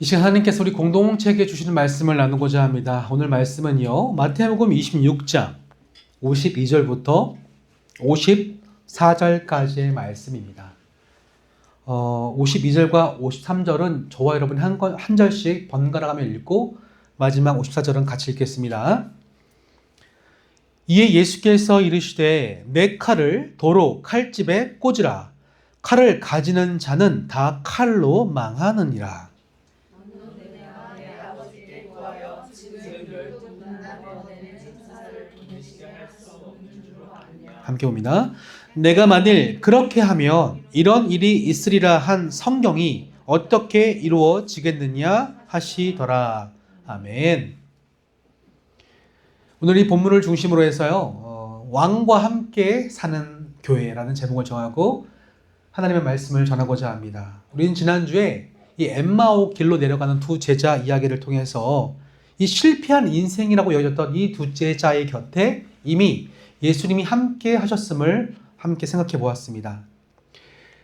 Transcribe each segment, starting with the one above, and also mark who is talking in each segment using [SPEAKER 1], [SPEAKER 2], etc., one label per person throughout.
[SPEAKER 1] 이 시간 하나님께서 우리 공동체에게 주시는 말씀을 나누고자 합니다. 오늘 말씀은요, 마태복음 26장 52절부터 54절까지의 말씀입니다. 52절과 53절은 저와 여러분이 한 절씩 번갈아가며 읽고 마지막 54절은 같이 읽겠습니다. 이에 예수께서 이르시되 내 칼을 도로 칼집에 꽂으라. 칼을 가지는 자는 다 칼로 망하느니라. 함께 봅니다. 내가 만일 그렇게 하면 이런 일이 있으리라 한 성경이 어떻게 이루어지겠느냐 하시더라. 아멘. 오늘 이 본문을 중심으로 해서요, 왕과 함께 사는 교회라는 제목을 정하고 하나님의 말씀을 전하고자 합니다. 우리는 지난주에 이 엠마오 길로 내려가는 두 제자 이야기를 통해서 이 실패한 인생이라고 여겨졌던 이 두 제자의 곁에 이미 예수님이 함께 하셨음을 함께 생각해 보았습니다.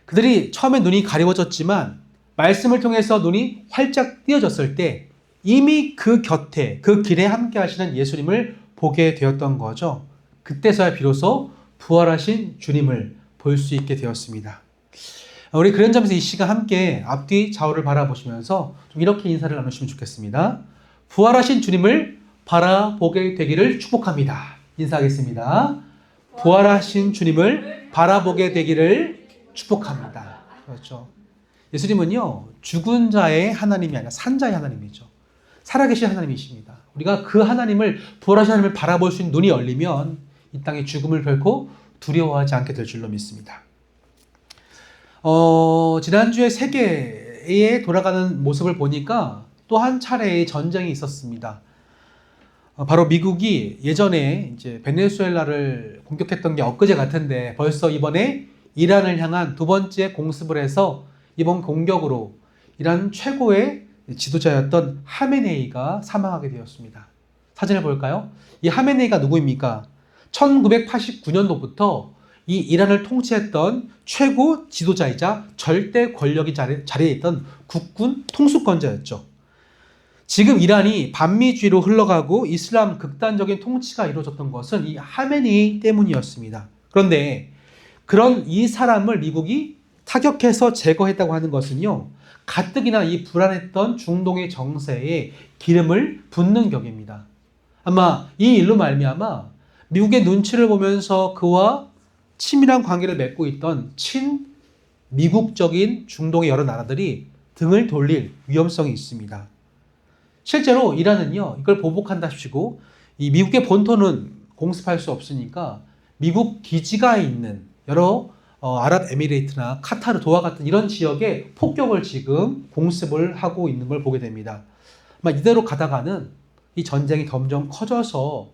[SPEAKER 1] 그들이 처음에 눈이 가리워졌지만 말씀을 통해서 눈이 활짝 띄어졌을 때 이미 그 곁에 그 길에 함께 하시는 예수님을 보게 되었던 거죠. 그때서야 비로소 부활하신 주님을 볼 수 있게 되었습니다. 우리 그런 점에서 이 시간 함께 앞뒤 좌우를 바라보시면서 좀 이렇게 인사를 나누시면 좋겠습니다. 부활하신 주님을 바라보게 되기를 축복합니다. 인사하겠습니다. 부활하신 주님을 바라보게 되기를 축복합니다. 그렇죠. 예수님은요, 죽은 자의 하나님이 아니라 산 자의 하나님이죠. 살아계신 하나님이십니다. 우리가 그 하나님을, 부활하신 하나님을 바라볼 수 있는 눈이 열리면 이 땅의 죽음을 결코 두려워하지 않게 될 줄로 믿습니다. 지난주에 세계에 돌아가는 모습을 보니까 또 한 차례의 전쟁이 있었습니다. 바로 미국이 예전에 이제 베네수엘라를 공격했던 게 엊그제 같은데 벌써 이번에 이란을 향한 두 번째 공습을 해서 이번 공격으로 이란 최고의 지도자였던 하메네이가 사망하게 되었습니다. 사진을 볼까요? 이 하메네이가 누구입니까? 1989년도부터 이 이란을 통치했던 최고 지도자이자 절대 권력이 자리에 있던 국군 통수권자였죠. 지금 이란이 반미주의로 흘러가고 이슬람 극단적인 통치가 이루어졌던 것은 이 하메네이 때문이었습니다. 그런데 그런 이 사람을 미국이 타격해서 제거했다고 하는 것은요, 가뜩이나 이 불안했던 중동의 정세에 기름을 붓는 격입니다. 아마 이 일로 말미암아 미국의 눈치를 보면서 그와 친밀한 관계를 맺고 있던 친미국적인 중동의 여러 나라들이 등을 돌릴 위험성이 있습니다. 실제로 이란은요, 이걸 보복한답시고 이 미국의 본토는 공습할 수 없으니까 미국 기지가 있는 여러 아랍에미레이트나 카타르, 도하 같은 이런 지역에 폭격을 지금 공습을 하고 있는 걸 보게 됩니다. 아마 이대로 가다가는 이 전쟁이 점점 커져서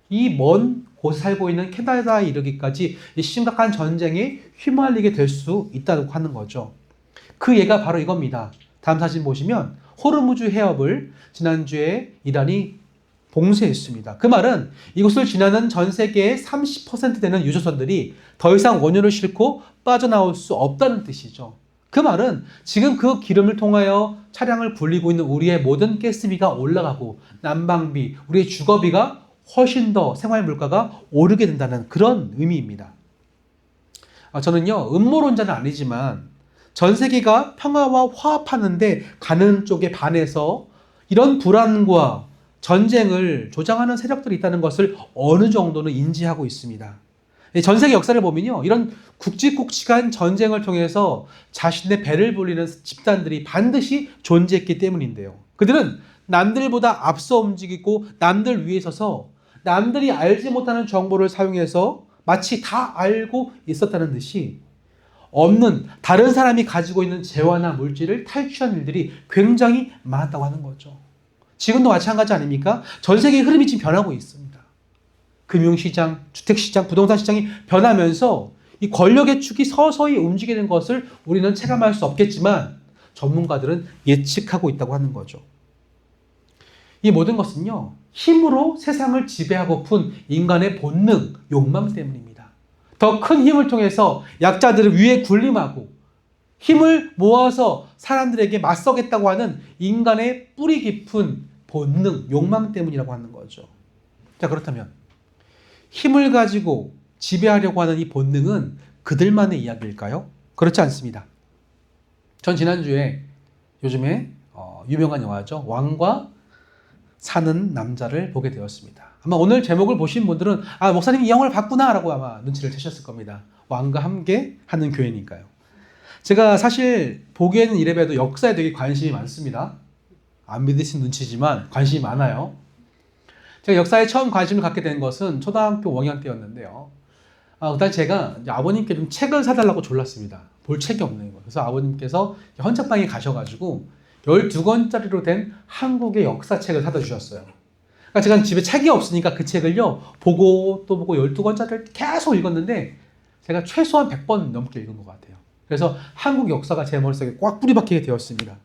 [SPEAKER 1] 이 먼 곳에 살고 있는 캐나다에 이르기까지 이 심각한 전쟁에 휘말리게 될 수 있다고 하는 거죠. 그 예가 바로 이겁니다. 다음 사진 보시면 호르무즈 해협을 지난주에 이란이 봉쇄했습니다. 그 말은 이곳을 지나는 전 세계의 30% 되는 유조선들이 더 이상 원유를 싣고 빠져나올 수 없다는 뜻이죠. 그 말은 지금 그 기름을 통하여 차량을 굴리고 있는 우리의 모든 가스비가 올라가고 난방비, 우리의 주거비가 훨씬 더 생활 물가가 오르게 된다는 그런 의미입니다. 저는요, 음모론자는 아니지만 전 세계가 평화와 화합하는데 가는 쪽에 반해서 이런 불안과 전쟁을 조장하는 세력들이 있다는 것을 어느 정도는 인지하고 있습니다. 전 세계 역사를 보면요, 이런 굵직굵직한 전쟁을 통해서 자신의 배를 불리는 집단들이 반드시 존재했기 때문인데요. 그들은 남들보다 앞서 움직이고 남들 위에 서서 남들이 알지 못하는 정보를 사용해서 마치 다 알고 있었다는 듯이 없는 다른 사람이 가지고 있는 재화나 물질을 탈취한 일들이 굉장히 많았다고 하는 거죠. 지금도 마찬가지 아닙니까? 전 세계의 흐름이 지금 변하고 있습니다. 금융시장, 주택시장, 부동산 시장이 변하면서 이 권력의 축이 서서히 움직이는 것을 우리는 체감할 수 없겠지만 전문가들은 예측하고 있다고 하는 거죠. 이 모든 것은요, 힘으로 세상을 지배하고픈 인간의 본능, 욕망 때문입니다. 더 큰 힘을 통해서 약자들을 위에 군림하고 힘을 모아서 사람들에게 맞서겠다고 하는 인간의 뿌리 깊은 본능, 욕망 때문이라고 하는 거죠. 자, 그렇다면 힘을 가지고 지배하려고 하는 이 본능은 그들만의 이야기일까요? 그렇지 않습니다. 전 지난주에 요즘에 유명한 영화죠. 왕과 사는 남자를 보게 되었습니다. 아마 오늘 제목을 보신 분들은 목사님이 이 영화를 봤구나 라고 아마 눈치를 채셨을 겁니다. 왕과 함께 하는 교회니까요. 제가 사실 보기에는 이래봬도 역사에 되게 관심이 많습니다. 안 믿으신 눈치지만 관심이 많아요. 제가 역사에 처음 관심을 갖게 된 것은 초등학교 5학년 때였는데요. 그때 제가 이제 아버님께 좀 책을 사달라고 졸랐습니다. 볼 책이 없는 거예요. 그래서 아버님께서 헌책방에 가셔가지고 12권짜리로 된 한국의 역사책을 사다 주셨어요. 그러니까 제가 집에 책이 없으니까 그 책을요, 보고 또 보고 12권짜리를 계속 읽었는데 제가 최소한 100번 넘게 읽은 것 같아요. 그래서 한국 역사가 제 머릿속에 꽉 뿌리박히게 되었습니다.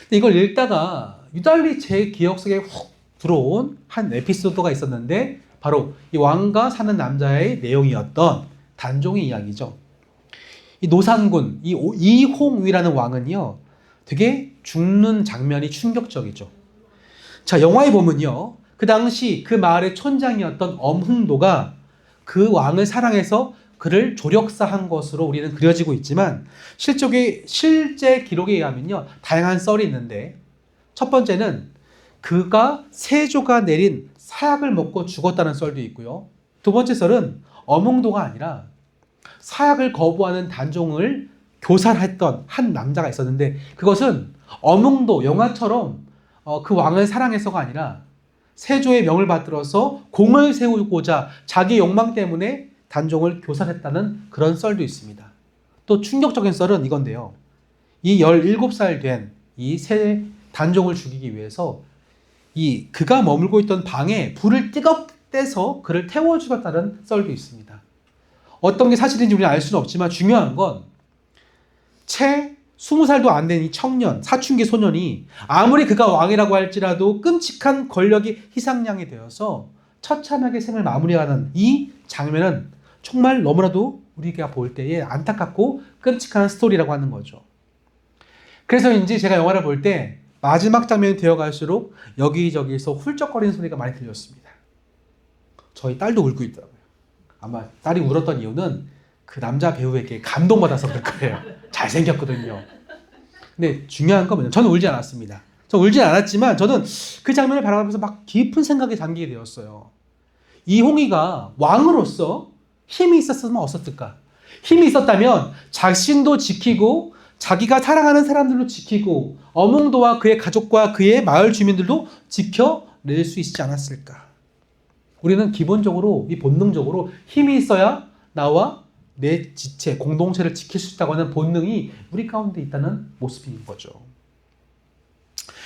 [SPEAKER 1] 근데 이걸 읽다가 유달리 제 기억 속에 훅 들어온 한 에피소드가 있었는데 바로 이 왕과 사는 남자의 내용이었던 단종의 이야기죠. 이 노산군, 이 이홍위라는 왕은요, 되게 죽는 장면이 충격적이죠. 자, 영화에 보면요, 그 당시 그 마을의 촌장이었던 엄흥도가 그 왕을 사랑해서 그를 조력사한 것으로 우리는 그려지고 있지만 실제 기록에 의하면요, 다양한 썰이 있는데 첫 번째는 그가 세조가 내린 사약을 먹고 죽었다는 썰도 있고요. 두 번째 썰은 엄흥도가 아니라 사약을 거부하는 단종을 교살했던 한 남자가 있었는데 그것은 엄흥도 영화처럼 그 왕을 사랑해서가 아니라 세조의 명을 받들어서 공을 세우고자 자기 욕망 때문에 단종을 교살했다는 그런 썰도 있습니다. 또 충격적인 썰은 이건데요. 이 17살 된 이 새 단종을 죽이기 위해서 그가 머물고 있던 방에 불을 뜨겁게 떼서 그를 태워 죽였다는 썰도 있습니다. 어떤 게 사실인지 우리는 알 수는 없지만 중요한 건 채 20살도 안 된 이 청년, 사춘기 소년이 아무리 그가 왕이라고 할지라도 끔찍한 권력이 희생양이 되어서 처참하게 생을 마무리하는 이 장면은 정말 너무나도 우리가 볼 때에 안타깝고 끔찍한 스토리라고 하는 거죠. 그래서인지 제가 영화를 볼 때 마지막 장면이 되어갈수록 여기저기서 훌쩍거리는 소리가 많이 들렸습니다. 저희 딸도 울고 있더라고요. 아마 딸이 울었던 이유는 그 남자 배우에게 감동받아서 그럴 거예요. 잘생겼거든요. 근데 중요한 건 뭐냐면 저는 울지 않았습니다. 저는 울지 않았지만 저는 그 장면을 바라보면서 막 깊은 생각에 잠기게 되었어요. 이홍희가 왕으로서 힘이 있었으면 어땠을까? 힘이 있었다면 자신도 지키고 자기가 사랑하는 사람들도 지키고 엄흥도와 그의 가족과 그의 마을 주민들도 지켜낼 수 있지 않았을까? 우리는 기본적으로 이 본능적으로 힘이 있어야 나와 내 지체, 공동체를 지킬 수 있다고 하는 본능이 우리 가운데 있다는 모습인 거죠.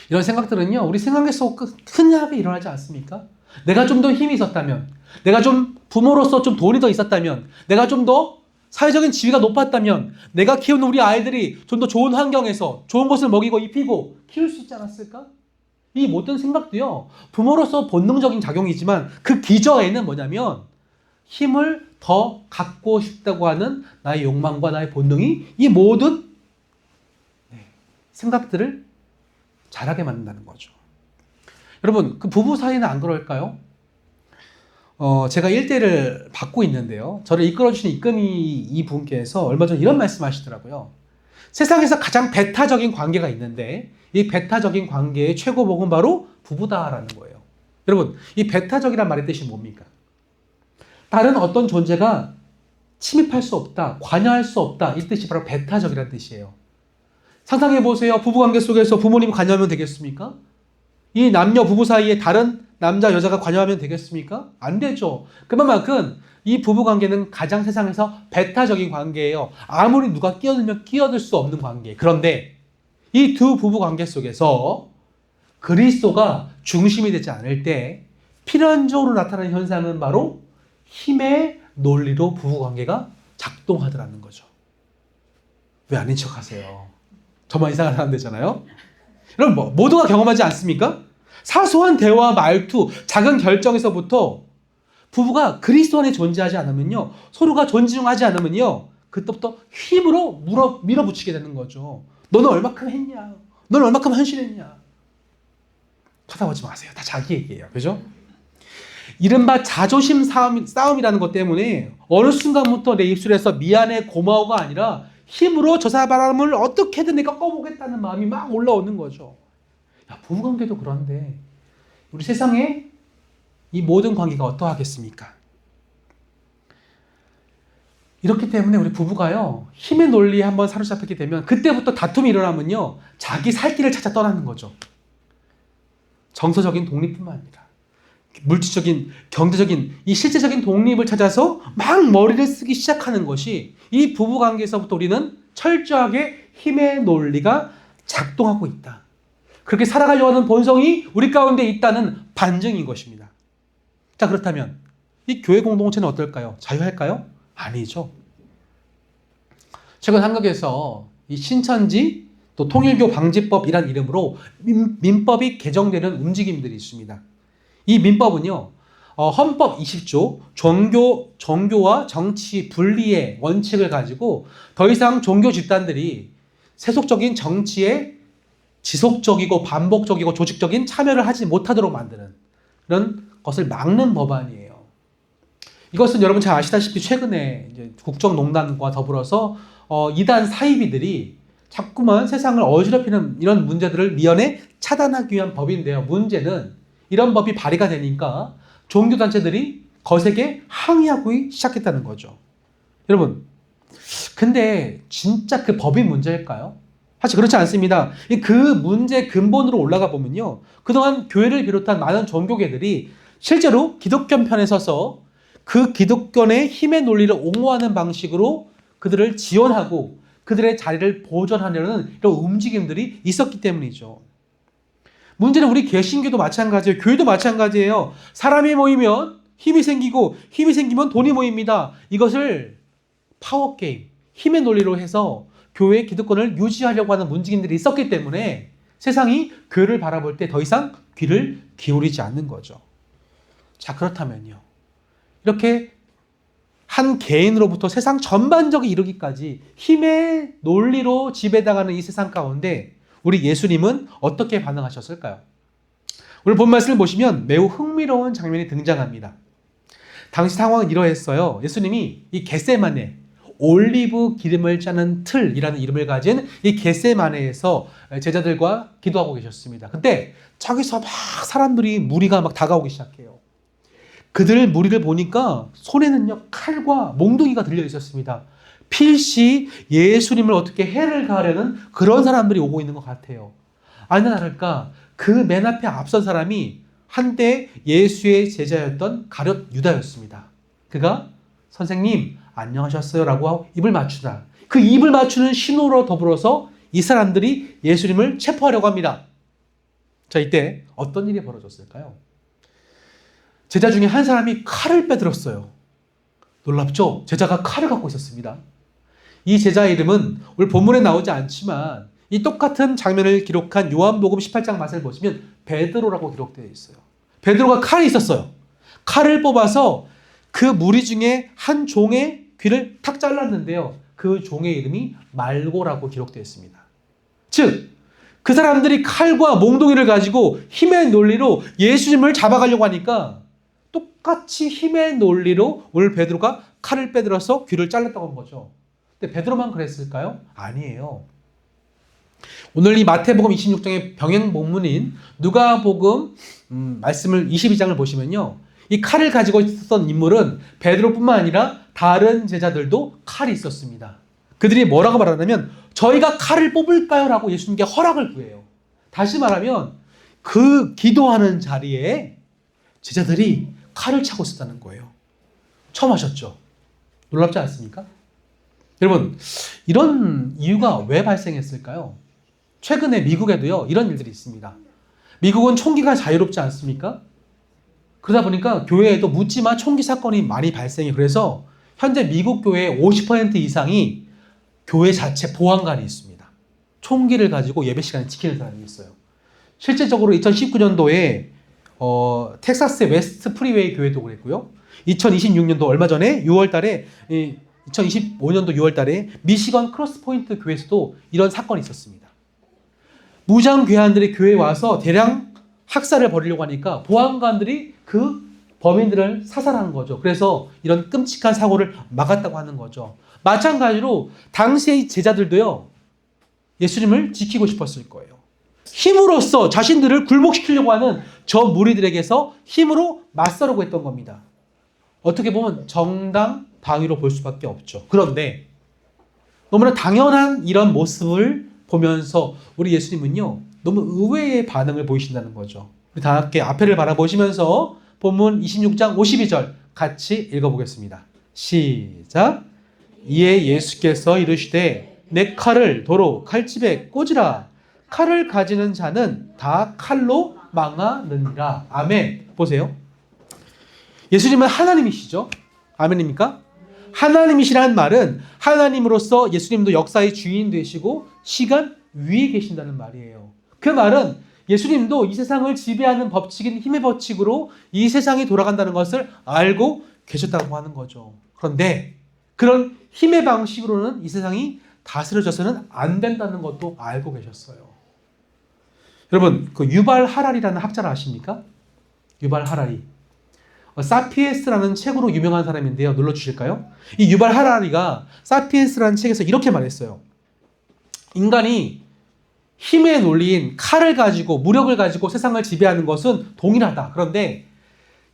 [SPEAKER 1] 이런 생각들은요, 우리 생각에서 흔하게 일어나지 않습니까? 내가 좀 더 힘이 있었다면, 내가 좀 부모로서 좀 돈이 더 있었다면, 내가 좀 더 사회적인 지위가 높았다면, 내가 키우는 우리 아이들이 좀 더 좋은 환경에서 좋은 것을 먹이고 입히고 키울 수 있지 않았을까? 이 모든 생각도요, 부모로서 본능적인 작용이지만 그 기저에는 뭐냐면 힘을 더 갖고 싶다고 하는 나의 욕망과 나의 본능이 이 모든 생각들을 자라게 만든다는 거죠. 여러분, 그 부부 사이는 안 그럴까요? 제가 일대를 받고 있는데요. 저를 이끌어주신 이끌이 분께서 얼마 전에 이런 말씀 하시더라고요. 세상에서 가장 배타적인 관계가 있는데 이 배타적인 관계의 최고봉은 바로 부부다라는 거예요. 여러분, 이 배타적이란 말의 뜻이 뭡니까? 다른 어떤 존재가 침입할 수 없다, 관여할 수 없다, 이 뜻이 바로 배타적이라는 뜻이에요. 상상해 보세요. 부부관계 속에서 부모님 관여하면 되겠습니까? 이 남녀 부부 사이에 다른 남자 여자가 관여하면 되겠습니까? 안 되죠. 그만큼 이 부부관계는 가장 세상에서 배타적인 관계예요. 아무리 누가 끼어들면 끼어들 수 없는 관계. 그런데 이 두 부부관계 속에서 그리스도가 중심이 되지 않을 때 필연적으로 나타나는 현상은 바로 힘의 논리로 부부관계가 작동하더라는 거죠. 왜 아닌 척 하세요? 저만 이상한 사람 되잖아요. 여러분, 모두가 경험하지 않습니까? 사소한 대화, 말투, 작은 결정에서부터 부부가 그리스도 안에 존재하지 않으면요, 서로가 존중하지 않으면요, 그때부터 힘으로 밀어붙이게 되는 거죠. 너는 얼마큼 했냐? 너는 얼마큼 헌신했냐? 쳐다보지 마세요. 다 자기 얘기예요. 그죠? 이른바 자존심 싸움이라는 것 때문에 어느 순간부터 내 입술에서 미안해, 고마워가 아니라 힘으로 저 사람을 어떻게든 내가 꺼보겠다는 마음이 막 올라오는 거죠. 야, 부부관계도 그런데 우리 세상에 이 모든 관계가 어떠하겠습니까? 이렇기 때문에 우리 부부가요, 힘의 논리에 한번 사로잡히게 되면 그때부터 다툼이 일어나면요, 자기 살 길을 찾아 떠나는 거죠. 정서적인 독립뿐만 아니라 물질적인, 경제적인, 이 실제적인 독립을 찾아서 막 머리를 쓰기 시작하는 것이 이 부부관계에서부터 우리는 철저하게 힘의 논리가 작동하고 있다. 그렇게 살아가려고 하는 본성이 우리 가운데 있다는 반증인 것입니다. 자, 그렇다면 이 교회 공동체는 어떨까요? 자유할까요? 아니죠. 최근 한국에서 이 신천지 또 통일교 방지법이란 이름으로 민법이 개정되는 움직임들이 있습니다. 이 민법은요, 헌법 20조 종교와 정치 분리의 원칙을 가지고 더 이상 종교 집단들이 세속적인 정치에 지속적이고 반복적이고 조직적인 참여를 하지 못하도록 만드는 그런 것을 막는 법안이에요. 이것은 여러분 잘 아시다시피 최근에 이제 국정농단과 더불어서 이단 사이비들이 자꾸만 세상을 어지럽히는 이런 문제들을 미연에 차단하기 위한 법인데요. 문제는 이런 법이 발의가 되니까 종교단체들이 거세게 항의하고 시작했다는 거죠. 여러분, 근데 진짜 그 법이 문제일까요? 사실 그렇지 않습니다. 그 문제 근본으로 올라가 보면요, 그동안 교회를 비롯한 많은 종교계들이 실제로 기독교 편에 서서 그 기독교의 힘의 논리를 옹호하는 방식으로 그들을 지원하고 그들의 자리를 보존하려는 이런 움직임들이 있었기 때문이죠. 문제는 우리 개신교도 마찬가지예요. 교회도 마찬가지예요. 사람이 모이면 힘이 생기고 힘이 생기면 돈이 모입니다. 이것을 파워게임, 힘의 논리로 해서 교회의 기득권을 유지하려고 하는 움직임들이 있었기 때문에 세상이 교회를 바라볼 때 더 이상 귀를 기울이지 않는 거죠. 자, 그렇다면요, 이렇게 한 개인으로부터 세상 전반적인 이르기까지 힘의 논리로 지배당하는 이 세상 가운데 우리 예수님은 어떻게 반응하셨을까요? 오늘 본 말씀을 보시면 매우 흥미로운 장면이 등장합니다. 당시 상황은 이러했어요. 예수님이 이 겟세마네, 올리브 기름을 짜는 틀이라는 이름을 가진 이 겟세마네에서 제자들과 기도하고 계셨습니다. 근데 저기서 막 사람들이 무리가 막 다가오기 시작해요. 그들 무리를 보니까 손에는요, 칼과 몽둥이가 들려 있었습니다. 필시 예수님을 어떻게 해를 가하려는 그런 사람들이 오고 있는 것 같아요. 아니나 다를까, 그 맨 앞에 앞선 사람이 한때 예수의 제자였던 가룟 유다였습니다. 그가 선생님 안녕하셨어요 라고 입을 맞추다. 그 입을 맞추는 신호로 더불어서 이 사람들이 예수님을 체포하려고 합니다. 자, 이때 어떤 일이 벌어졌을까요? 제자 중에 한 사람이 칼을 빼들었어요. 놀랍죠? 제자가 칼을 갖고 있었습니다. 이 제자의 이름은 오늘 본문에 나오지 않지만 이 똑같은 장면을 기록한 요한복음 18장 말씀을 보시면 베드로라고 기록되어 있어요. 베드로가 칼이 있었어요. 칼을 뽑아서 그 무리 중에 한 종의 귀를 탁 잘랐는데요. 그 종의 이름이 말고라고 기록되어 있습니다. 즉, 그 사람들이 칼과 몽둥이를 가지고 힘의 논리로 예수님을 잡아가려고 하니까 똑같이 힘의 논리로 오늘 베드로가 칼을 빼들어서 귀를 잘랐다고 한 거죠. 근데 베드로만 그랬을까요? 아니에요. 오늘 이 마태복음 26장의 병행 본문인 누가복음 말씀을 22장을 보시면요, 이 칼을 가지고 있었던 인물은 베드로뿐만 아니라 다른 제자들도 칼이 있었습니다. 그들이 뭐라고 말하냐면 저희가 칼을 뽑을까요? 라고 예수님께 허락을 구해요. 다시 말하면 그 기도하는 자리에 제자들이 칼을 차고 있었다는 거예요. 처음 하셨죠? 놀랍지 않습니까? 여러분, 이런 이유가 왜 발생했을까요? 최근에 미국에도요, 이런 일들이 있습니다. 미국은 총기가 자유롭지 않습니까? 그러다 보니까 교회에도 묻지마 총기 사건이 많이 발생해. 그래서 현재 미국 교회의 50% 이상이 교회 자체 보안관이 있습니다. 총기를 가지고 예배 시간에 지키는 사람이 있어요. 실제적으로 2019년도에 텍사스의 웨스트 프리웨이 교회도 그랬고요. 2026년도 얼마 전에 6월 달에 2025년도 6월 달에 미시건 크로스포인트 교회에서도 이런 사건이 있었습니다. 무장 괴한들이 교회에 와서 대량 학살을 벌이려고 하니까 보안관들이 그 범인들을 사살한 거죠. 그래서 이런 끔찍한 사고를 막았다고 하는 거죠. 마찬가지로 당시의 제자들도요, 예수님을 지키고 싶었을 거예요. 힘으로써 자신들을 굴복시키려고 하는 저 무리들에게서 힘으로 맞서려고 했던 겁니다. 어떻게 보면 정당 방위로 볼 수밖에 없죠. 그런데 너무나 당연한 이런 모습을 보면서 우리 예수님은요, 너무 의외의 반응을 보이신다는 거죠. 우리 다 함께 앞에를 바라보시면서 본문 26장 52절 같이 읽어보겠습니다. 시작. 이에 예수께서 이르시되 내 칼을 도로 칼집에 꽂으라. 칼을 가지는 자는 다 칼로 망하느니라. 아멘. 보세요. 예수님은 하나님이시죠? 아멘입니까? 하나님이시라는 말은 하나님으로서 예수님도 역사의 주인 되시고 시간 위에 계신다는 말이에요. 그 말은 예수님도 이 세상을 지배하는 법칙인 힘의 법칙으로 이 세상이 돌아간다는 것을 알고 계셨다고 하는 거죠. 그런데 그런 힘의 방식으로는 이 세상이 다스려져서는 안 된다는 것도 알고 계셨어요. 여러분, 그 유발 하라리라는 학자를 아십니까? 유발 하라리. 사피엔스라는 책으로 유명한 사람인데요. 눌러주실까요? 이 유발 하라리가 사피엔스라는 책에서 이렇게 말했어요. 인간이 힘의 논리인 칼을 가지고 무력을 가지고 세상을 지배하는 것은 동일하다. 그런데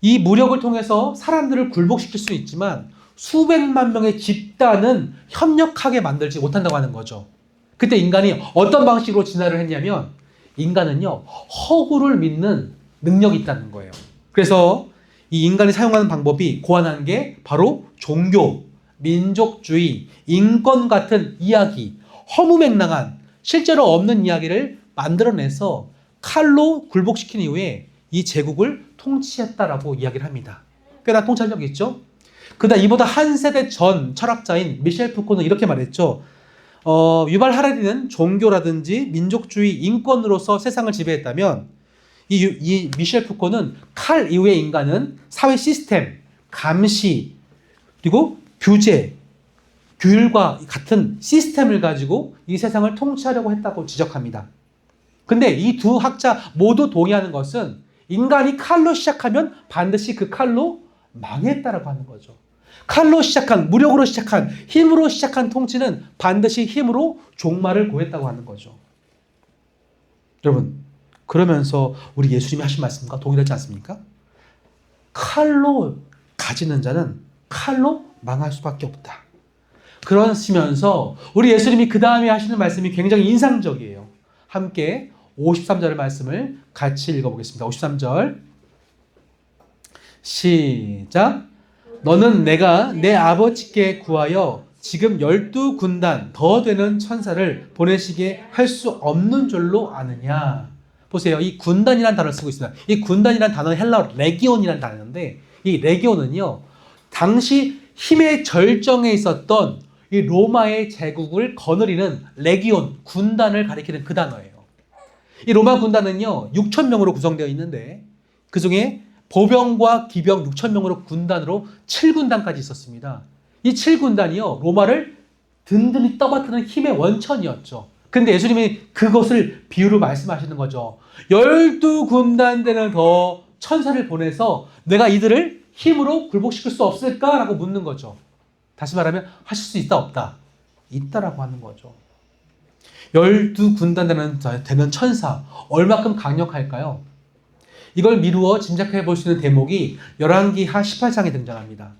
[SPEAKER 1] 이 무력을 통해서 사람들을 굴복시킬 수 있지만 수백만 명의 집단은 협력하게 만들지 못한다고 하는 거죠. 그때 인간이 어떤 방식으로 진화를 했냐면 인간은요, 허구를 믿는 능력이 있다는 거예요. 그래서 이 인간이 사용하는 방법이 고안한 게 바로 종교, 민족주의, 인권 같은 이야기, 허무맹랑한 실제로 없는 이야기를 만들어내서 칼로 굴복시킨 이후에 이 제국을 통치했다라고 이야기를 합니다. 꽤나 통찰력이 있죠? 그러다 이보다 한 세대 전 철학자인 미셸 푸코는 이렇게 말했죠. 유발 하라리는 종교라든지 민족주의, 인권으로서 세상을 지배했다면 이 미셸 푸코는 칼 이후의 인간은 사회 시스템, 감시, 그리고 규제, 규율과 같은 시스템을 가지고 이 세상을 통치하려고 했다고 지적합니다. 근데 이 두 학자 모두 동의하는 것은 인간이 칼로 시작하면 반드시 그 칼로 망했다라고 하는 거죠. 칼로 시작한, 무력으로 시작한, 힘으로 시작한 통치는 반드시 힘으로 종말을 고했다고 하는 거죠. 여러분, 그러면서 우리 예수님이 하신 말씀과 동일하지 않습니까? 칼로 가지는 자는 칼로 망할 수밖에 없다. 그러시면서 우리 예수님이 그 다음에 하시는 말씀이 굉장히 인상적이에요. 함께 53절의 말씀을 같이 읽어보겠습니다. 53절 시작. 너는 내가 내 아버지께 구하여 지금 12군단 더 되는 천사를 보내시게 할 수 없는 줄로 아느냐. 보세요. 이 군단이라는 단어를 쓰고 있습니다. 이 군단이라는 단어는 헬라어 레기온이라는 단어인데 이 레기온은요, 당시 힘의 절정에 있었던 이 로마의 제국을 거느리는 레기온, 군단을 가리키는 그 단어예요. 이 로마 군단은요, 6,000명으로 구성되어 있는데 그 중에 보병과 기병 6,000명으로 군단으로 7군단까지 있었습니다. 이 7군단이요, 로마를 든든히 떠받드는 힘의 원천이었죠. 근데 예수님이 그것을 비유로 말씀하시는 거죠. 12군단 되는 더 천사를 보내서 내가 이들을 힘으로 굴복시킬 수 없을까라고 묻는 거죠. 다시 말하면 하실 수 있다 없다? 있다라고 하는 거죠. 12군단 되는 천사, 얼마큼 강력할까요? 이걸 미루어 짐작해 볼 수 있는 대목이 열왕기하 18장에 등장합니다.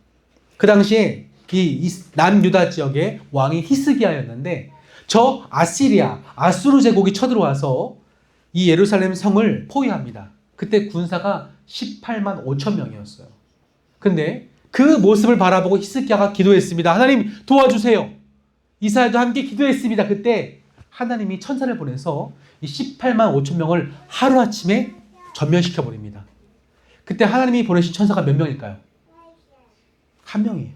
[SPEAKER 1] 그 당시에 이 남유다 지역의 왕이 히스기야였는데 저 아시리아, 아수르 제국이 쳐들어와서 이 예루살렘 성을 포위합니다. 그때 군사가 18만 5천 명이었어요. 근데 그 모습을 바라보고 히스기야가 기도했습니다. 하나님 도와주세요. 이스라엘도 함께 기도했습니다. 그때 하나님이 천사를 보내서 이 18만 5천 명을 하루아침에 전멸시켜버립니다. 그때 하나님이 보내신 천사가 몇 명일까요? 한 명이에요.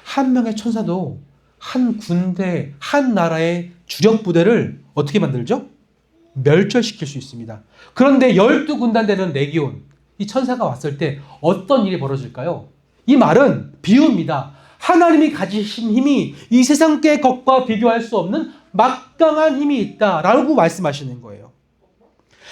[SPEAKER 1] 한 명의 천사도 한 군대, 한 나라의 주력 부대를 어떻게 만들죠? 멸절시킬 수 있습니다. 그런데 12군단 되는 레기온, 이 천사가 왔을 때 어떤 일이 벌어질까요? 이 말은 비유입니다. 하나님이 가지신 힘이 이 세상의 것과 비교할 수 없는 막강한 힘이 있다라고 말씀하시는 거예요.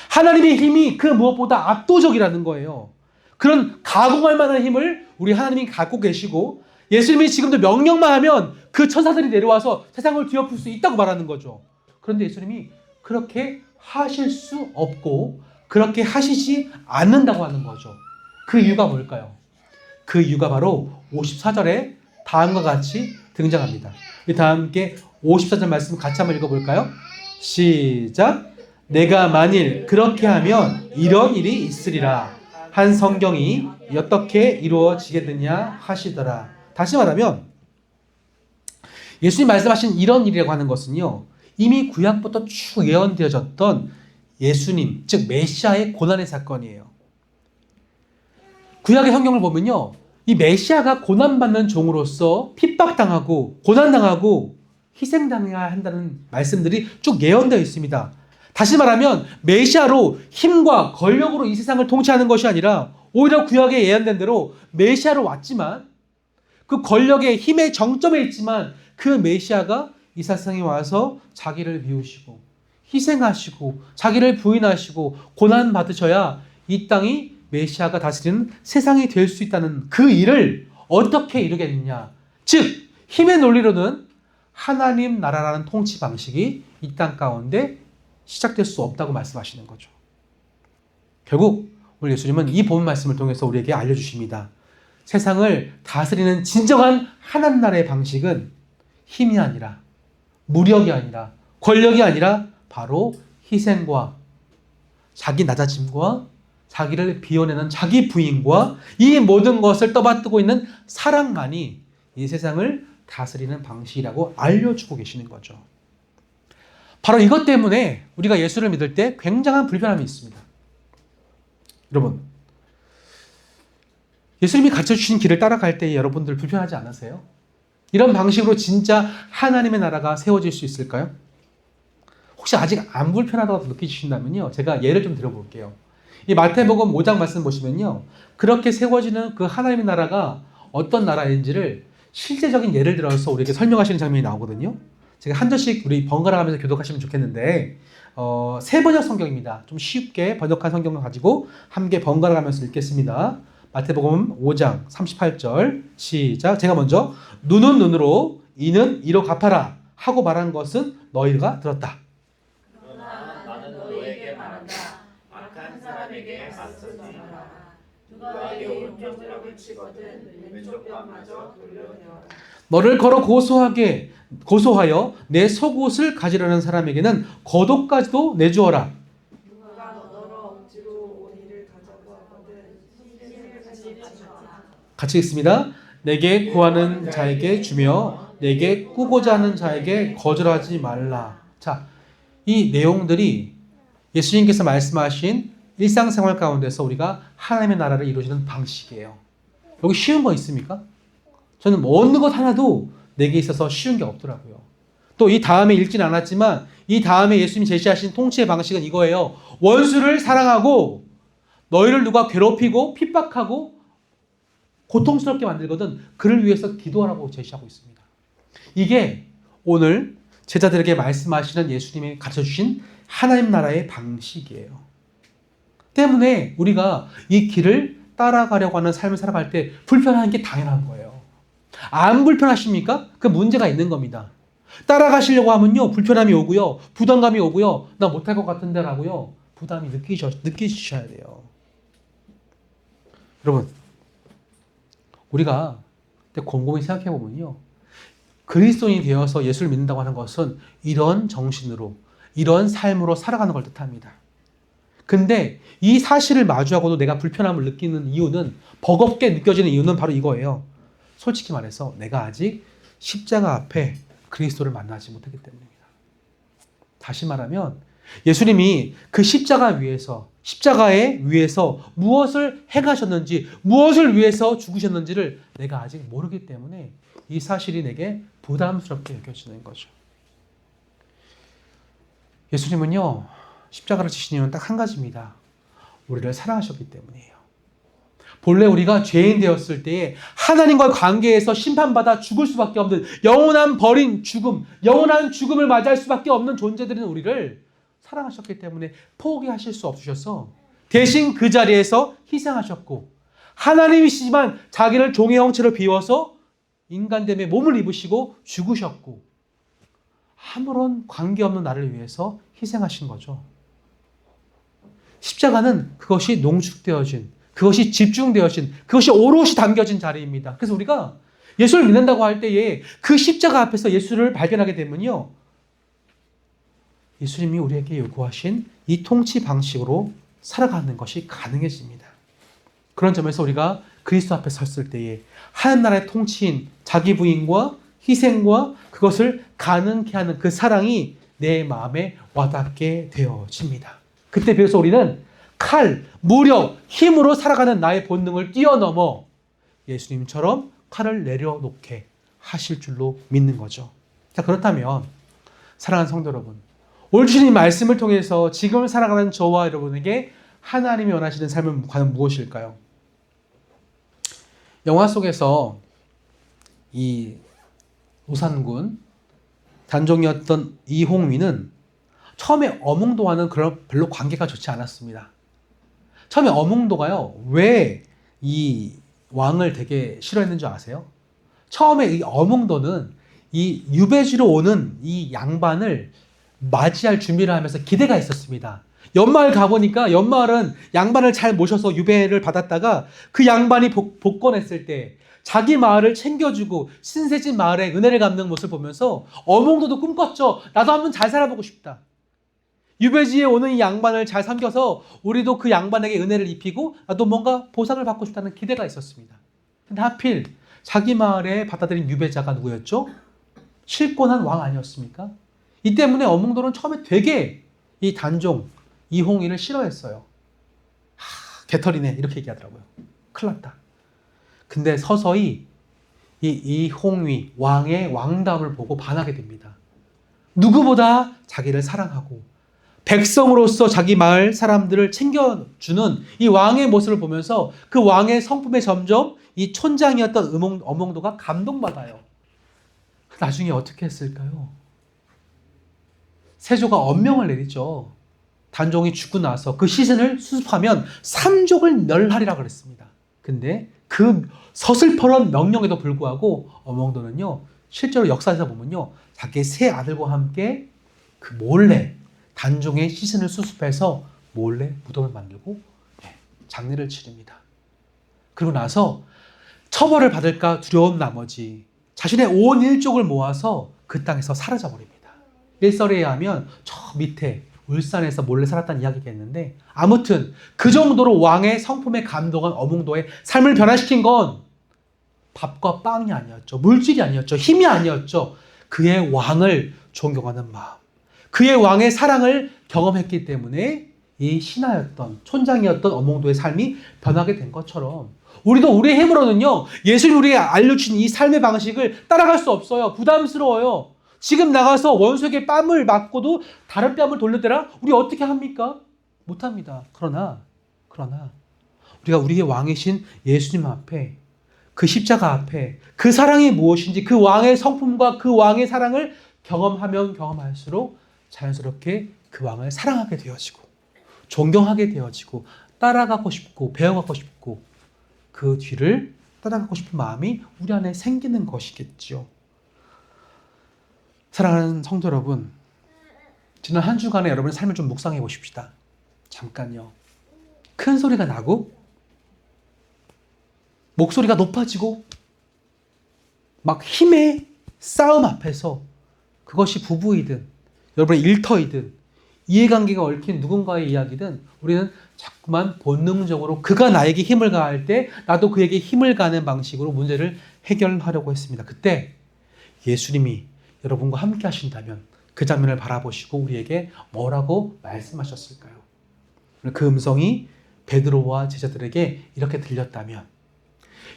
[SPEAKER 1] 하나님의 힘이 그 무엇보다 압도적이라는 거예요. 그런 가공할 만한 힘을 우리 하나님이 갖고 계시고 예수님이 지금도 명령만 하면 그 천사들이 내려와서 세상을 뒤엎을 수 있다고 말하는 거죠. 그런데 예수님이 그렇게 하실 수 없고 그렇게 하시지 않는다고 하는 거죠. 그 이유가 뭘까요? 그 이유가 바로 54절에 다음과 같이 등장합니다. 다 함께 54절 말씀 같이 한번 읽어볼까요? 시작! 내가 만일 그렇게 하면 이런 일이 있으리라 한 성경이 어떻게 이루어지겠느냐 하시더라. 다시 말하면 예수님 말씀하신 이런 일이라고 하는 것은요, 이미 구약부터 쭉 예언되어졌던 예수님, 즉 메시아의 고난의 사건이에요. 구약의 성경을 보면요, 이 메시아가 고난받는 종으로서 핍박당하고 고난당하고 희생당해야 한다는 말씀들이 쭉 예언되어 있습니다. 다시 말하면 메시아로 힘과 권력으로 이 세상을 통치하는 것이 아니라 오히려 구약에 예언된 대로 메시아로 왔지만 그 권력의 힘의 정점에 있지만 그 메시아가 이 세상에 와서 자기를 비우시고 희생하시고 자기를 부인하시고 고난 받으셔야 이 땅이 메시아가 다스리는 세상이 될 수 있다는 그 일을 어떻게 이루겠느냐. 즉 힘의 논리로는 하나님 나라라는 통치 방식이 이 땅 가운데 시작될 수 없다고 말씀하시는 거죠. 결국 오늘 예수님은 이 본 말씀을 통해서 우리에게 알려주십니다. 세상을 다스리는 진정한 하나님 나라의 방식은 힘이 아니라 무력이 아니라 권력이 아니라 바로 희생과 자기 낮아짐과 자기를 비워내는 자기 부인과 이 모든 것을 떠받들고 있는 사랑만이 이 세상을 다스리는 방식이라고 알려주고 계시는 거죠. 바로 이것 때문에 우리가 예수를 믿을 때 굉장한 불편함이 있습니다. 여러분, 예수님이 가르쳐주신 길을 따라갈 때 여러분들 불편하지 않으세요? 이런 방식으로 진짜 하나님의 나라가 세워질 수 있을까요? 혹시 아직 안 불편하다고 느끼신다면요, 제가 예를 좀 들어볼게요. 이 마태복음 5장 말씀 보시면요, 그렇게 세워지는 그 하나님의 나라가 어떤 나라인지를 실제적인 예를 들어서 우리에게 설명하시는 장면이 나오거든요. 제가 한 절씩 우리 번갈아 가면서 교독하시면 좋겠는데 세 번역 성경입니다. 좀 쉽게 번역한 성경을 가지고 함께 번갈아 가면서 읽겠습니다. 마태복음 5장 38절 시작. 제가 먼저 눈은 눈으로 이는 이로 갚아라 하고 말한 것은 너희가 들었다.
[SPEAKER 2] 그러나 나는 너희에게 말한다. 악한 사람에게 맞서지 마라. 누가 내 오른쪽을 치거든 왼쪽 뺨마저 돌려내어라.
[SPEAKER 1] 너를 걸어 고소하여 내 속옷을 가지려는 사람에게는 겉옷까지도 내주어라.
[SPEAKER 2] 누가 너로 억지로 오리를 가져고 하거든 실을 가지지 마라.
[SPEAKER 1] 같이 읽습니다. 내게 구하는 자에게 주며 내게 꾸고자 하는 자에게 거절하지 말라. 자, 이 내용들이 예수님께서 말씀하신 일상생활 가운데서 우리가 하나님의 나라를 이루어지는 방식이에요. 여기 쉬운 거 있습니까? 저는 어느 것 하나도 내게 있어서 쉬운 게 없더라고요. 또 이 다음에 읽진 않았지만 이 다음에 예수님이 제시하신 통치의 방식은 이거예요. 원수를 사랑하고 너희를 누가 괴롭히고 핍박하고 고통스럽게 만들거든 그를 위해서 기도하라고 제시하고 있습니다. 이게 오늘 제자들에게 말씀하시는 예수님이 가르쳐주신 하나님 나라의 방식이에요. 때문에 우리가 이 길을 따라가려고 하는 삶을 살아갈 때 불편한 게 당연한 거예요. 안 불편하십니까? 그 문제가 있는 겁니다. 따라가시려고 하면요, 불편함이 오고요, 부담감이 오고요, 나 못할 것 같은데 라고요, 부담이 느끼셔야 돼요. 여러분, 우리가 곰곰이 생각해 보면요, 그리스도인이 되어서 예수를 믿는다고 하는 것은 이런 정신으로, 이런 삶으로 살아가는 걸 뜻합니다. 근데 이 사실을 마주하고도 내가 불편함을 느끼는 이유는, 버겁게 느껴지는 이유는 바로 이거예요. 솔직히 말해서 내가 아직 십자가 앞에 그리스도를 만나지 못했기 때문입니다. 다시 말하면 예수님이 그 십자가의 위에서 무엇을 행하셨는지, 무엇을 위해서 죽으셨는지를 내가 아직 모르기 때문에 이 사실이 내게 부담스럽게 느껴지는 거죠. 예수님은요, 십자가를 지신 이유는 딱 한 가지입니다. 우리를 사랑하셨기 때문이에요. 본래 우리가 죄인 되었을 때에 하나님과의 관계에서 심판받아 죽을 수밖에 없는 영원한 버린 죽음, 영원한 죽음을 맞이할 수밖에 없는 존재들은 우리를 사랑하셨기 때문에 포기하실 수 없으셔서 대신 그 자리에서 희생하셨고, 하나님이시지만 자기를 종의 형체로 비워서 인간됨의 몸을 입으시고 죽으셨고, 아무런 관계없는 나를 위해서 희생하신 거죠. 십자가는 그것이 농축되어진, 그것이 집중되어진, 그것이 오롯이 담겨진 자리입니다. 그래서 우리가 예수를 믿는다고 할 때에 그 십자가 앞에서 예수를 발견하게 되면요, 예수님이 우리에게 요구하신 이 통치 방식으로 살아가는 것이 가능해집니다. 그런 점에서 우리가 그리스도 앞에 섰을 때에 하나님 나라의 통치인 자기 부인과 희생과 그것을 가능케 하는 그 사랑이 내 마음에 와닿게 되어집니다. 그때 비로소 우리는 칼, 무력, 힘으로 살아가는 나의 본능을 뛰어넘어 예수님처럼 칼을 내려놓게 하실 줄로 믿는 거죠. 자, 그렇다면 사랑하는 성도 여러분, 오늘 주신 이 말씀을 통해서 지금을 살아가는 저와 여러분에게 하나님이 원하시는 삶은 과연 무엇일까요? 영화 속에서 이 노산군 단종이었던 이홍위는 처음에 어몽도와는 별로 관계가 좋지 않았습니다. 처음에 어몽도가요, 왜 이 왕을 되게 싫어했는 줄 아세요? 처음에 이 어몽도는 이 유배지로 오는 이 양반을 맞이할 준비를 하면서 기대가 있었습니다. 연마을 가보니까 연마을은 양반을 잘 모셔서 유배를 받았다가 그 양반이 복권했을 때 자기 마을을 챙겨주고 신세진 마을에 은혜를 갚는 모습을 보면서 어몽도도 꿈꿨죠. 나도 한번 잘 살아보고 싶다. 유배지에 오는 이 양반을 잘 섬겨서 우리도 그 양반에게 은혜를 입히고 나도 뭔가 보상을 받고 싶다는 기대가 있었습니다. 근데 하필 자기 마을에 받아들인 유배자가 누구였죠? 실권한 왕 아니었습니까? 이 때문에 어몽도는 처음에 되게 이 단종 이홍위를 싫어했어요. 개털이네 이렇게 얘기하더라고요. 큰일 났다. 근데 서서히 이 이홍위 왕의 왕담을 보고 반하게 됩니다. 누구보다 자기를 사랑하고 백성으로서 자기 마을 사람들을 챙겨주는 이 왕의 모습을 보면서 그 왕의 성품에 점점 이 촌장이었던 어몽도가 감동받아요. 나중에 어떻게 했을까요? 세조가 엄명을 내리죠. 단종이 죽고 나서 그 시신을 수습하면 삼족을 멸하리라 그랬습니다. 근데 그 서슬퍼런 명령에도 불구하고 어몽도는요, 실제로 역사에서 보면요, 자기 세 아들과 함께 그 몰래 단종의 시신을 수습해서 몰래 무덤을 만들고 장례를 치릅니다. 그리고 나서 처벌을 받을까 두려운 나머지 자신의 온 일족을 모아서 그 땅에서 사라져버립니다. 일설에 의하면 저 밑에 울산에서 몰래 살았다는 이야기가 있는데, 아무튼 그 정도로 왕의 성품에 감동한 어몽도의 삶을 변화시킨 건 밥과 빵이 아니었죠. 물질이 아니었죠. 힘이 아니었죠. 그의 왕을 존경하는 마음, 그의 왕의 사랑을 경험했기 때문에 이 신하였던 촌장이었던 어몽도의 삶이 변하게 된 것처럼 우리도 우리의 힘으로는요, 예수님이 우리에게 알려주신 이 삶의 방식을 따라갈 수 없어요. 부담스러워요. 지금 나가서 원수에게 뺨을 맞고도 다른 뺨을 돌려대라? 우리 어떻게 합니까? 못합니다. 그러나 우리가 우리의 왕이신 예수님 앞에, 그 십자가 앞에 그 사랑이 무엇인지, 그 왕의 성품과 그 왕의 사랑을 경험하면 경험할수록 자연스럽게 그 왕을 사랑하게 되어지고 존경하게 되어지고 따라가고 싶고 배워가고 싶고 그 뒤를 따라가고 싶은 마음이 우리 안에 생기는 것이겠죠. 사랑하는 성도 여러분, 지난 한 주간에 여러분의 삶을 좀 묵상해 보십시다. 잠깐요. 큰 소리가 나고 목소리가 높아지고 막 힘의 싸움 앞에서, 그것이 부부이든 여러분의 일터이든 이해관계가 얽힌 누군가의 이야기든, 우리는 자꾸만 본능적으로 그가 나에게 힘을 가할 때 나도 그에게 힘을 가는 방식으로 문제를 해결하려고 했습니다. 그때 예수님이 여러분과 함께 하신다면 그 장면을 바라보시고 우리에게 뭐라고 말씀하셨을까요? 그 음성이 베드로와 제자들에게 이렇게 들렸다면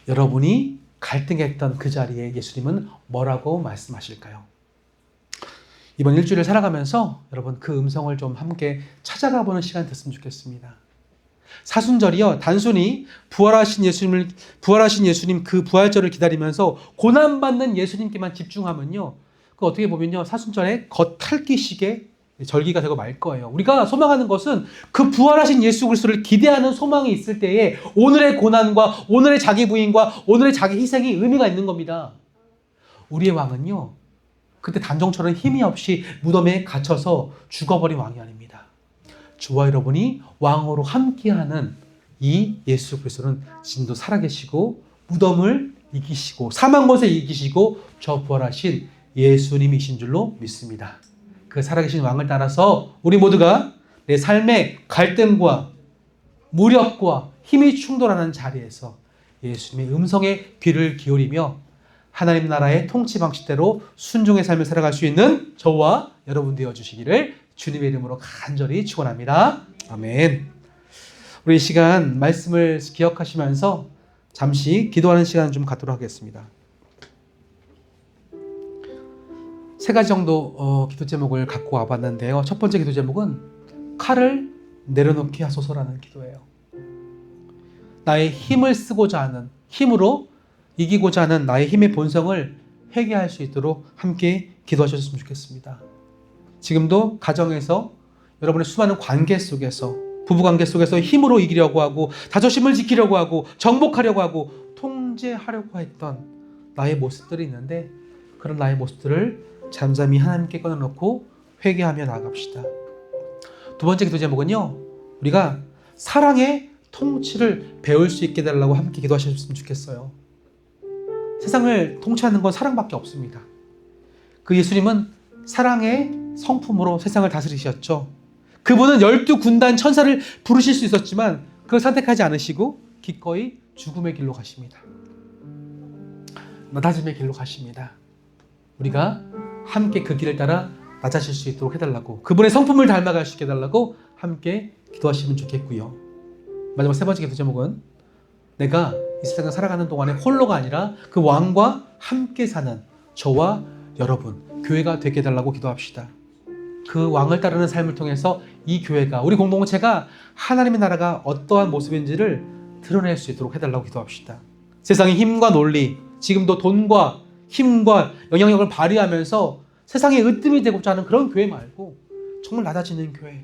[SPEAKER 1] 여러분이 갈등했던 그 자리에 예수님은 뭐라고 말씀하실까요? 이번 일주일을 살아가면서 여러분 그 음성을 좀 함께 찾아가 보는 시간 됐으면 좋겠습니다. 사순절이요, 단순히 부활하신 예수님 그 부활절을 기다리면서 고난받는 예수님께만 집중하면요, 그 어떻게 보면요, 사순절의 겉핥기식의 절기가 되고 말 거예요. 우리가 소망하는 것은 그 부활하신 예수 그리스도를 기대하는 소망이 있을 때에 오늘의 고난과 오늘의 자기 부인과 오늘의 자기 희생이 의미가 있는 겁니다. 우리의 왕은요, 그때 단종처럼 힘이 없이 무덤에 갇혀서 죽어버린 왕이 아닙니다. 저와 여러분이 왕으로 함께하는 이 예수 그리스도는 지금도 살아계시고 무덤을 이기시고 사망 권세 이기시고 저 부활하신 예수님이신 줄로 믿습니다. 그 살아계신 왕을 따라서 우리 모두가 내 삶의 갈등과 무력과 힘이 충돌하는 자리에서 예수님의 음성에 귀를 기울이며 하나님 나라의 통치 방식대로 순종의 삶을 살아갈 수 있는 저와 여러분 되어주시기를 주님의 이름으로 간절히 축원합니다. 아멘. 우리 이 시간 말씀을 기억하시면서 잠시 기도하는 시간 좀 갖도록 하겠습니다. 세 가지 정도 기도 제목을 갖고 와봤는데요. 첫 번째 기도 제목은 칼을 내려놓게 하소서라는 기도예요. 나의 힘을 쓰고자 하는, 힘으로 이기고자 하는 나의 힘의 본성을 회개할 수 있도록 함께 기도하셨으면 좋겠습니다. 지금도 가정에서 여러분의 수많은 관계 속에서, 부부관계 속에서 힘으로 이기려고 하고 자존심을 지키려고 하고 정복하려고 하고 통제하려고 했던 나의 모습들이 있는데, 그런 나의 모습들을 잠잠히 하나님께 꺼내놓고 회개하며 나아갑시다. 두 번째 기도 제목은요, 우리가 사랑의 통치를 배울 수 있게 해달라고 함께 기도하셨으면 좋겠어요. 세상을 통치하는 건 사랑밖에 없습니다. 그 예수님은 사랑의 성품으로 세상을 다스리셨죠. 그분은 12군단 천사를 부르실 수 있었지만 그걸 선택하지 않으시고 기꺼이 죽음의 길로 가십니다. 낮아짐의 길로 가십니다. 우리가 함께 그 길을 따라 낮아질 수 있도록 해달라고, 그분의 성품을 닮아갈 수 있게 해달라고 함께 기도하시면 좋겠고요. 마지막 세 번째 기도 제목은 내가 이 세상을 살아가는 동안에 홀로가 아니라 그 왕과 함께 사는 저와 여러분, 교회가 되게 해달라고 기도합시다. 그 왕을 따르는 삶을 통해서 이 교회가, 우리 공동체가 하나님의 나라가 어떠한 모습인지를 드러낼 수 있도록 해달라고 기도합시다. 세상의 힘과 논리, 지금도 돈과 힘과 영향력을 발휘하면서 세상에 으뜸이 되고자 하는 그런 교회 말고 정말 낮아지는 교회,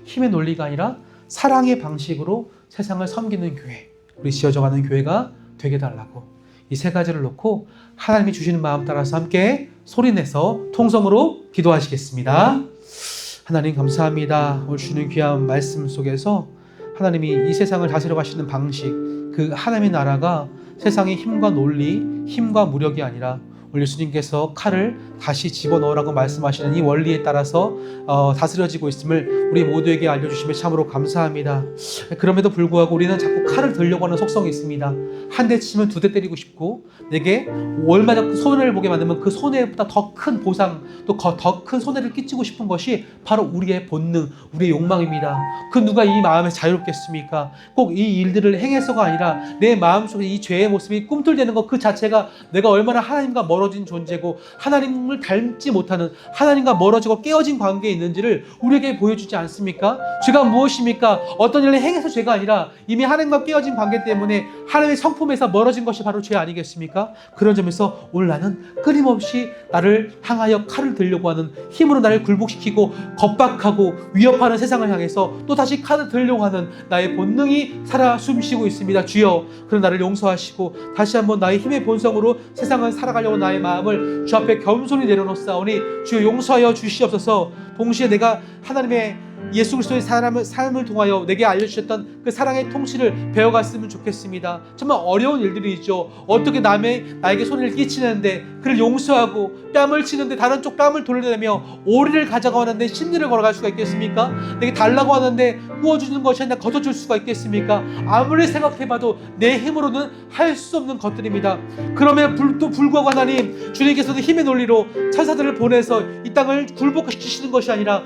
[SPEAKER 1] 힘의 논리가 아니라 사랑의 방식으로 세상을 섬기는 교회, 우리 지어져가는 교회가 되게 해달라고, 이 세 가지를 놓고 하나님이 주시는 마음 따라서 함께 소리내서 통성으로 기도하시겠습니다. 하나님 감사합니다. 오늘 주는 귀한 말씀 속에서 하나님이 이 세상을 다스려 가시는 방식, 그 하나님의 나라가 세상의 힘과 논리, 힘과 무력이 아니라 우리 예수님께서 칼을 다시 집어넣으라고 말씀하시는 이 원리에 따라서 다스려지고 있음을 우리 모두에게 알려주시면 참으로 감사합니다. 그럼에도 불구하고 우리는 자꾸 칼을 들려고 하는 속성이 있습니다. 한 대 치면 두 대 때리고 싶고, 내게 얼마나 손해를 보게 만들면 그 손해보다 더 큰 보상, 또 더 큰 손해를 끼치고 싶은 것이 바로 우리의 본능, 우리의 욕망입니다. 그 누가 이 마음에 자유롭겠습니까? 꼭 이 일들을 행해서가 아니라 내 마음속에 이 죄의 모습이 꿈틀대는 것 그 자체가 내가 얼마나 하나님과 멀어진 존재고 하나님을 닮지 못하는, 하나님과 멀어지고 깨어진 관계에 있는지를 우리에게 보여주지 않습니까? 죄가 무엇입니까? 어떤 일을 행해서 죄가 아니라 이미 하나님과 깨어진 관계 때문에 하나님의 성품에서 멀어진 것이 바로 죄 아니겠습니까? 그런 점에서 오늘 나는 끊임없이 나를 향하여 칼을 들려고 하는, 힘으로 나를 굴복시키고 겁박하고 위협하는 세상을 향해서 또 다시 칼을 들려고 하는 나의 본능이 살아 숨쉬고 있습니다. 주여, 그런 나를 용서하시고 다시 한번 나의 힘의 본성으로 세상을 살아가려고 나의 마음을 주 앞에 겸손히 내려놓사오니 주여 용서하여 주시옵소서. 동시에 내가 하나님의 예수 그리스도의 삶을 통하여 내게 알려주셨던 그 사랑의 통치를 배워갔으면 좋겠습니다. 정말 어려운 일들이죠. 어떻게 나에게 손해를 끼치는데 그를 용서하고 뺨을 치는데 다른 쪽 뺨을 돌려내며 오리를 가져가는데 심리를 걸어갈 수가 있겠습니까? 내게 달라고 하는데 구워주는 것이 아니라 걷어줄 수가 있겠습니까? 아무리 생각해봐도 내 힘으로는 할 수 없는 것들입니다. 그럼에도 불구하고 하나님, 주님께서도 힘의 논리로 천사들을 보내서 이 땅을 굴복시키시는 것이 아니라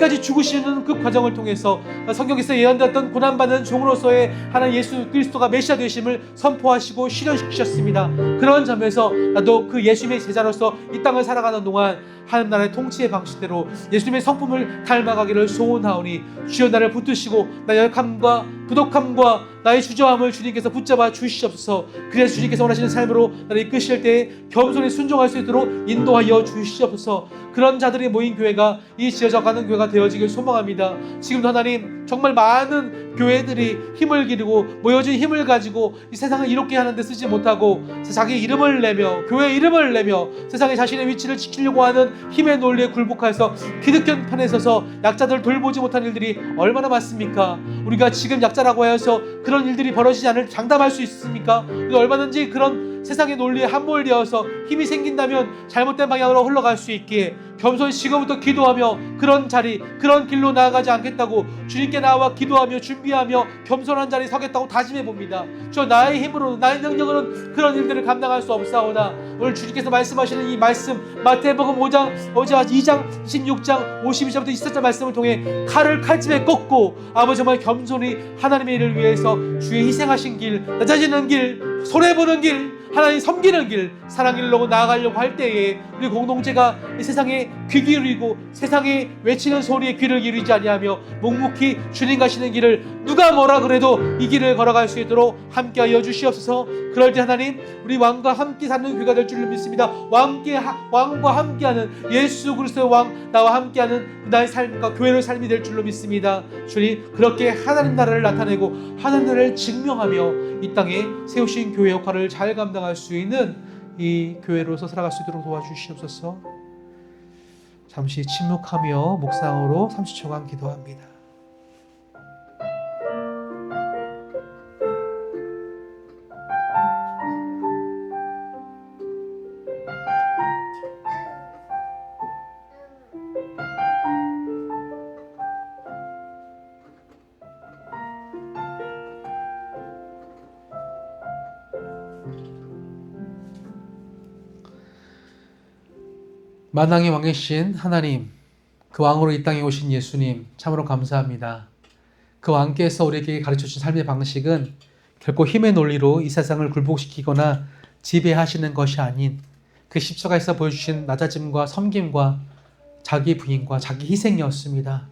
[SPEAKER 1] 끝까지 죽으시는 그 과정을 통해서 성경에서 예언되었던 고난받는 종으로서의 하나님 예수 그리스도가 메시아 되심을 선포하시고 실현시키셨습니다. 그런 점에서 나도 그 예수님의 제자로서 이 땅을 살아가는 동안 하나님 나라의 통치의 방식대로 예수님의 성품을 닮아가기를 소원하오니 주여 나를 붙드시고 나의 열감과 부족함과 나의 주저함을 주님께서 붙잡아 주시옵소서. 그래서 주님께서 원하시는 삶으로 나를 이끄실 때에 겸손히 순종할 수 있도록 인도하여 주시옵소서. 그런 자들이 모인 교회가 이 지어져 가는 교회가 되어지길 소망합니다. 지금도 하나님 정말 많은 교회들이 힘을 기르고 모여진 힘을 가지고 이 세상을 이롭게 하는데 쓰지 못하고 자기 이름을 내며 교회 이름을 내며 세상에 자신의 위치를 지키려고 하는 힘의 논리에 굴복해서 기득권 편에 서서 약자들을 돌보지 못한 일들이 얼마나 많습니까? 우리가 지금 약자라고 하여서 그런 일들이 벌어지지 않을 장담할 수 있습니까? 얼마든지 그런 세상의 논리에 함몰되어서 힘이 생긴다면 잘못된 방향으로 흘러갈 수 있기에 겸손히 지금부터 기도하며 그런 자리 그런 길로 나아가지 않겠다고 주님께 나와 기도하며 준비하며 겸손한 자리에 서겠다고 다짐해 봅니다. 저 나의 힘으로는 나의 능력으로는 그런 일들을 감당할 수 없사오나 오늘 주님께서 말씀하시는 이 말씀 마태복음 5장 2장 16장 52절부터 24절 말씀을 통해 칼을 칼집에 꺾고 아버지 정말 겸손히 하나님의 일을 위해서 주의 희생하신 길 낮아지는 길 손해보는 길 하나님 섬기는 길 사랑 길로 나아가려고 할 때에 우리 공동체가 이 세상에 귀 기울이고 세상에 외치는 소리에 귀를 기울이지 아니하며 묵묵히 주님 가시는 길을 누가 뭐라 그래도 이 길을 걸어갈 수 있도록 함께하여 주시옵소서. 그럴 때 하나님 우리 왕과 함께 사는 교회가 될 줄로 믿습니다. 왕과 함께하는 예수 그리스도의 왕 나와 함께하는 나의 삶과 교회의 삶이 될 줄로 믿습니다. 주님 그렇게 하나님 나라를 나타내고 하나님 나라를 증명하며 이 땅에 세우신 교회 역할을 잘 감당할 수 있는 이 교회로서 살아갈 수 있도록 도와주시옵소서. 잠시 침묵하며 묵상으로 30초간 기도합니다. 만왕의 왕이신 하나님, 그 왕으로 이 땅에 오신 예수님 참으로 감사합니다. 그 왕께서 우리에게 가르쳐주신 삶의 방식은 결코 힘의 논리로 이 세상을 굴복시키거나 지배하시는 것이 아닌 그 십자가에서 보여주신 낮아짐과 섬김과 자기 부인과 자기 희생이었습니다.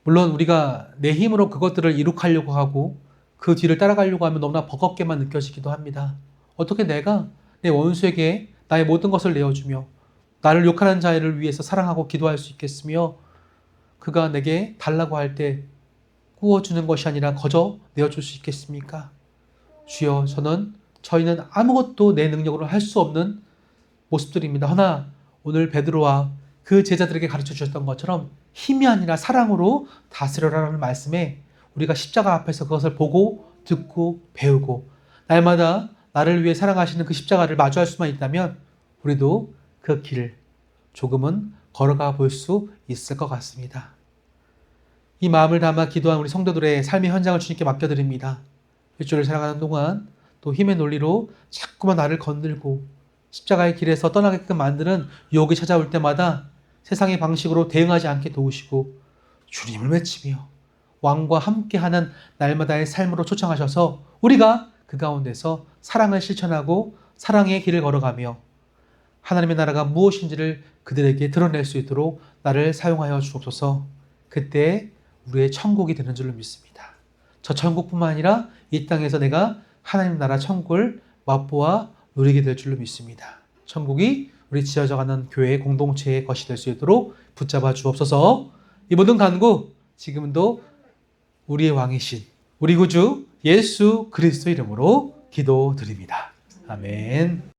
[SPEAKER 1] 물론 우리가 내 힘으로 그것들을 이룩하려고 하고 그 뒤를 따라가려고 하면 너무나 버겁게만 느껴지기도 합니다. 어떻게 내가 내 원수에게 나의 모든 것을 내어주며 나를 욕하는 자를 위해서 사랑하고 기도할 수 있겠으며 그가 내게 달라고 할 때 구워주는 것이 아니라 거저 내어줄 수 있겠습니까? 주여 저희는 아무것도 내 능력으로 할 수 없는 모습들입니다. 허나 오늘 베드로와 그 제자들에게 가르쳐 주셨던 것처럼 힘이 아니라 사랑으로 다스려라는 말씀에 우리가 십자가 앞에서 그것을 보고 듣고 배우고 날마다 나를 위해 사랑하시는 그 십자가를 마주할 수만 있다면 우리도 그 길을 조금은 걸어가 볼 수 있을 것 같습니다. 이 마음을 담아 기도한 우리 성도들의 삶의 현장을 주님께 맡겨드립니다. 일주일을 살아가는 동안 또 힘의 논리로 자꾸만 나를 건들고 십자가의 길에서 떠나게끔 만드는 유혹이 찾아올 때마다 세상의 방식으로 대응하지 않게 도우시고 주님을 외치며 왕과 함께하는 날마다의 삶으로 초청하셔서 우리가 그 가운데서 사랑을 실천하고 사랑의 길을 걸어가며 하나님의 나라가 무엇인지를 그들에게 드러낼 수 있도록 나를 사용하여 주옵소서. 그때 우리의 천국이 되는 줄로 믿습니다. 저 천국뿐만 아니라 이 땅에서 내가 하나님 나라 천국을 맛보아 누리게 될 줄로 믿습니다. 천국이 우리 지어져가는 교회 공동체의 것이 될 수 있도록 붙잡아 주옵소서. 이 모든 간구 지금도 우리의 왕이신 우리 구주 예수 그리스도 이름으로 기도드립니다. 아멘.